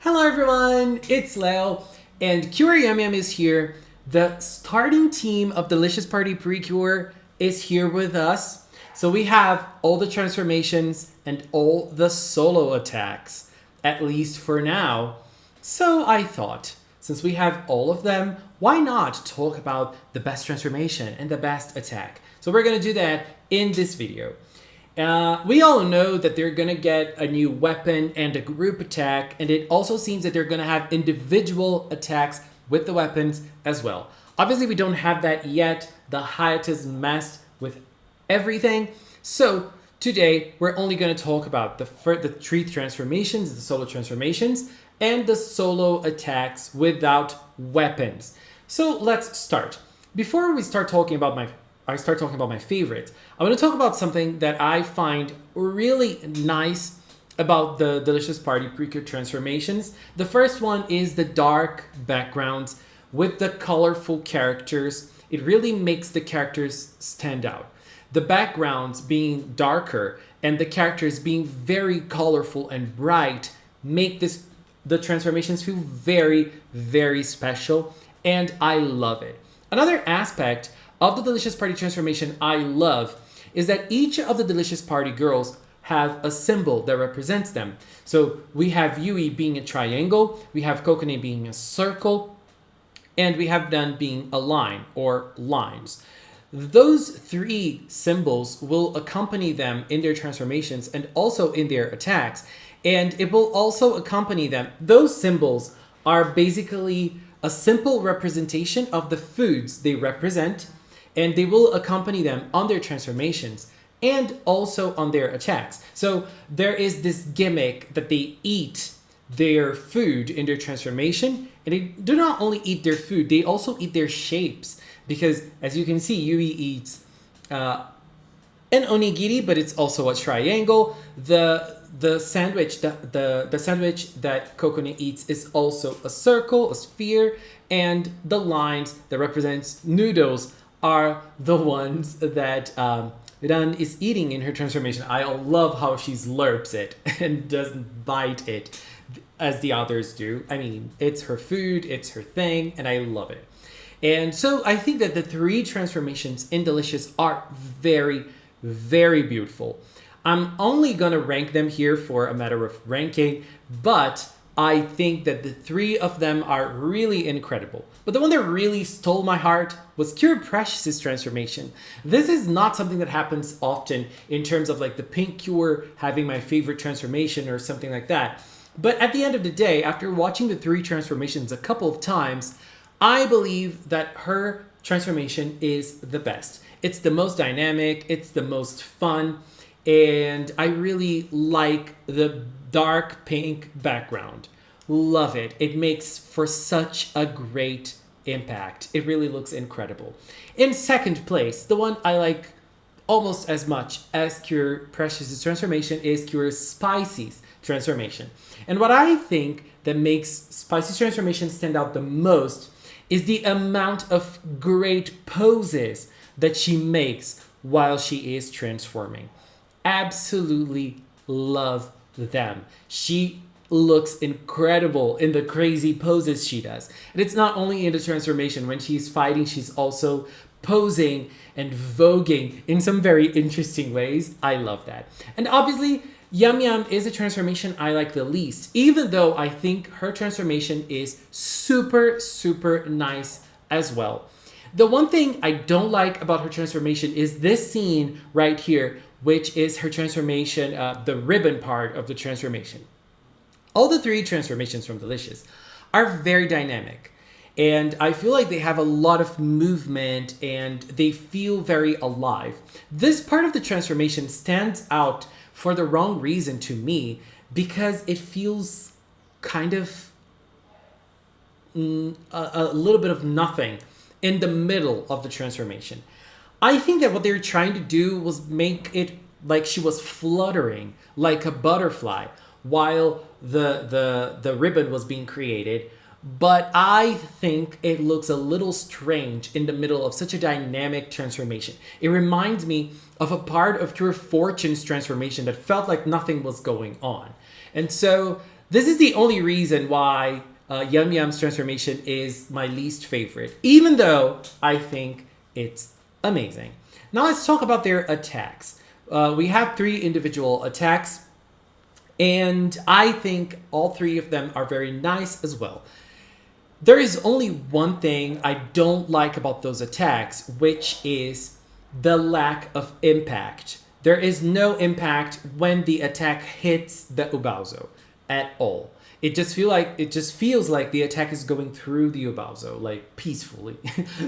Hello everyone, it's Leo, and Cure Yum Yum is here. The starting team of Delicious Party PreCure is here with us. So we have all the transformations and all the solo attacks, at least for now. So I thought, since we have all of them, why not talk about the best transformation and the best attack? So we're gonna do that in this video. We all know that they're gonna get a new weapon and a group attack, and it also seems that they're gonna have individual attacks with the weapons as well. Obviously, we don't have that yet. The hiatus messed with everything. So today, we're only gonna talk about the three transformations, the solo transformations, and the solo attacks without weapons. So let's start. Before we start talking about my favorites, I want to talk about something that I find really nice about the Delicious Party PreCure transformations. The first one is the dark backgrounds with the colorful characters. It really makes the characters stand out. The backgrounds being darker and the characters being very colorful and bright make the transformations feel very, very special, and I love it. Another aspect of the Delicious Party transformation I love is that each of the Delicious Party girls have a symbol that represents them. So we have Yui being a triangle, we have Kokone being a circle, and we have Dan being a line or lines. Those three symbols will accompany them in their transformations and also in their attacks, and it will also accompany them. Those symbols are basically a simple representation of the foods they represent, and they will accompany them on their transformations and also on their attacks. So there is this gimmick that they eat their food in their transformation, and they do not only eat their food, they also eat their shapes. Because as you can see, Yui eats an onigiri, but it's also a triangle. The sandwich that Kokone eats is also a circle, a sphere, and the lines that represents noodles are the ones that Ran is eating in her transformation. I love how she slurps it and doesn't bite it as the others do. I mean, it's her food, it's her thing, and I love it. And so I think that the three transformations in Delicious are very, very beautiful. I'm only gonna rank them here for a matter of ranking, but I think that the three of them are really incredible. But the one that really stole my heart was Cure Precious's transformation. This is not something that happens often in terms of like the Pink Cure having my favorite transformation or something like that. But at the end of the day, after watching the three transformations a couple of times, I believe that her transformation is the best. It's the most dynamic, it's the most fun, and I really like the dark pink background. Love it. It makes for such a great impact. It really looks incredible. In second place, the one I like almost as much as Cure Precious's transformation is Cure Spicy's transformation. And what I think that makes Spicy's transformation stand out the most is the amount of great poses that she makes while she is transforming. Absolutely love them. She looks incredible in the crazy poses she does. And it's not only in the transformation. When she's fighting, she's also posing and voguing in some very interesting ways. I love that. And obviously, Yum Yum is a transformation I like the least, even though I think her transformation is super, super nice as well. The one thing I don't like about her transformation is this scene right here, which is her transformation, the ribbon part of the transformation. All the three transformations from Delicious are very dynamic, and I feel like they have a lot of movement and they feel very alive. This part of the transformation stands out for the wrong reason to me because it feels kind of a little bit of nothing in the middle of the transformation. I think that what they were trying to do was make it like she was fluttering like a butterfly while the ribbon was being created. But I think it looks a little strange in the middle of such a dynamic transformation. It reminds me of a part of Cure Fortune's transformation that felt like nothing was going on. And so This is the only reason why Yum Yum's transformation is my least favorite, even though I think it's amazing. Now let's talk about their attacks. We have 3 individual attacks, and I think all 3 of them are very nice as well. There is only one thing I don't like about those attacks, which is the lack of impact. There is no impact when the attack hits the Ubaozo at all. It just feels like the attack is going through the Ubaozo, like peacefully.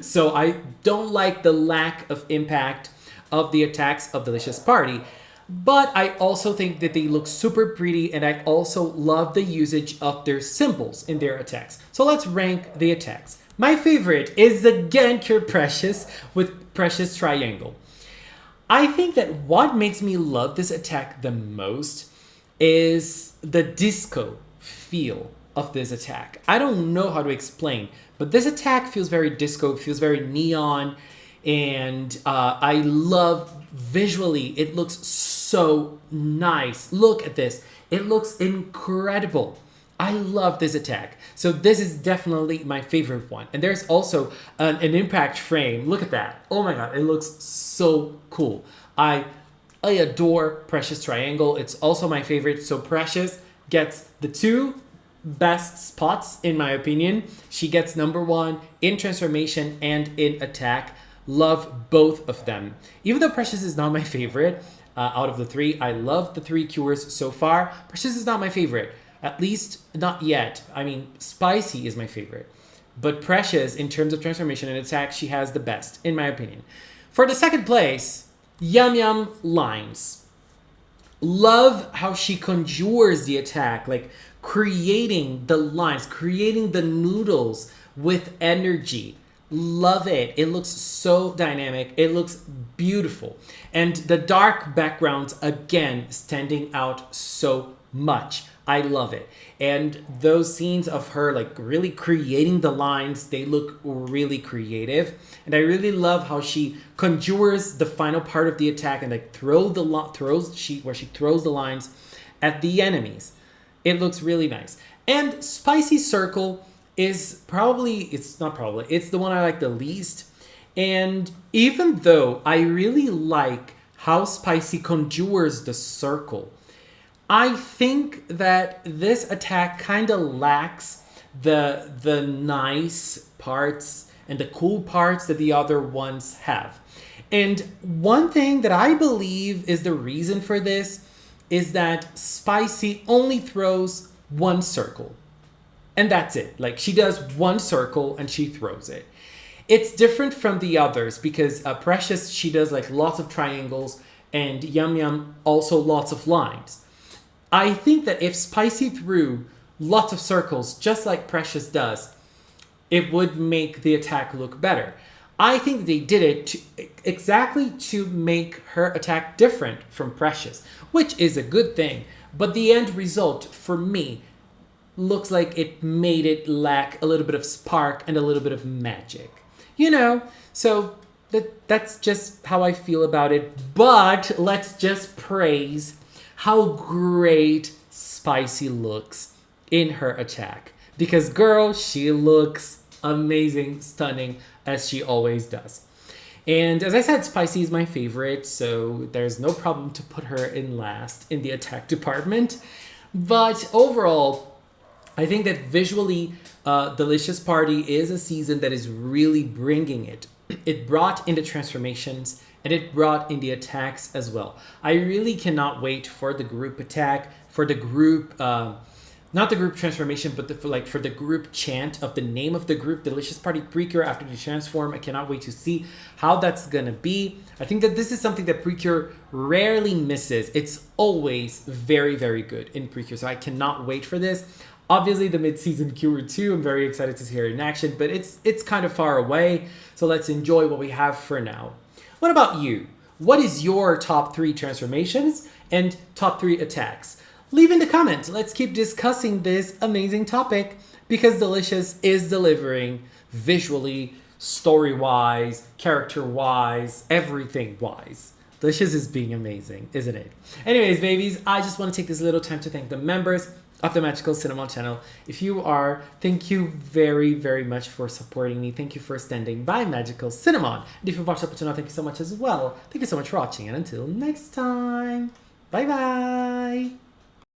So I don't like the lack of impact of the attacks of Delicious Party. But I also think that they look super pretty, and I also love the usage of their symbols in their attacks. So let's rank the attacks. My favorite is again Cure Precious with Precious Triangle. I think that what makes me love this attack the most is the disco feel of this attack. I don't know how to explain, but this attack feels very disco, feels very neon, and I love visually, it looks so nice. Look at this. It looks incredible. I love this attack. So this is definitely my favorite one. And there's also an impact frame. Look at that. Oh my god, it looks so cool. I adore Precious Triangle. It's also my favorite. So Precious gets the 2 best spots in my opinion. She gets number 1 in transformation and in attack. Love both of them. Even though Precious is not my favorite out of the 3, I love the 3 cures so far. Precious is not my favorite, at least not yet. I mean, Spicy is my favorite. But Precious, in terms of transformation and attack, she has the best, in my opinion. For the second place, Yum Yum Lines. Love how she conjures the attack, like creating the lines, creating the noodles with energy. Love it. It looks so dynamic. It looks beautiful. And the dark backgrounds, again, standing out so much. I love it. And those scenes of her like really creating the lines, they look really creative. And I really love how she conjures the final part of the attack and like throws the lines at the enemies. It looks really nice. And Spicy Circle is it's the one I like the least. And even though I really like how Spicy conjures the circle, I think that this attack kind of lacks the nice parts and the cool parts that the other ones have. And one thing that I believe is the reason for this is that Spicy only throws 1 circle. And that's it. Like, she does 1 circle and she throws it. It's different from the others because Precious, she does like lots of triangles, and Yum Yum also lots of lines. I think that if Spicy threw lots of circles, just like Precious does, it would make the attack look better. I think they did it exactly to make her attack different from Precious, which is a good thing. But the end result, for me, looks like it made it lack a little bit of spark and a little bit of magic. So that's just how I feel about it. But let's just praise how great Spicy looks in her attack. Because girl, she looks amazing, stunning, as she always does. And as I said, Spicy is my favorite, so there's no problem to put her in last in the attack department. But overall, I think that visually, Delicious Party is a season that is really bringing it. It brought in the transformations, and it brought in the attacks as well. I really cannot wait for the group attack, for the group, not the group transformation, but for the group chant of the name of the group, Delicious Party PreCure after the transform. I cannot wait to see how that's gonna be. I think that this is something that PreCure rarely misses. It's always very, very good in PreCure, so I cannot wait for this. Obviously, the mid-season Cure 2, I'm very excited to see her in action, but it's kind of far away, so let's enjoy what we have for now. What about you? What is your top 3 transformations and top 3 attacks? Leave in the comments. Let's keep discussing this amazing topic because Delicious is delivering visually, story-wise, character-wise, everything-wise. Delicious is being amazing, isn't it? Anyways, babies, I just want to take this little time to thank the members. of the Magical Cinema channel. If you are, thank you very, very much for supporting me. Thank you for standing by Magical Cinema. And if you've watched up to now, thank you so much as well. Thank you so much for watching, and until next time, bye bye.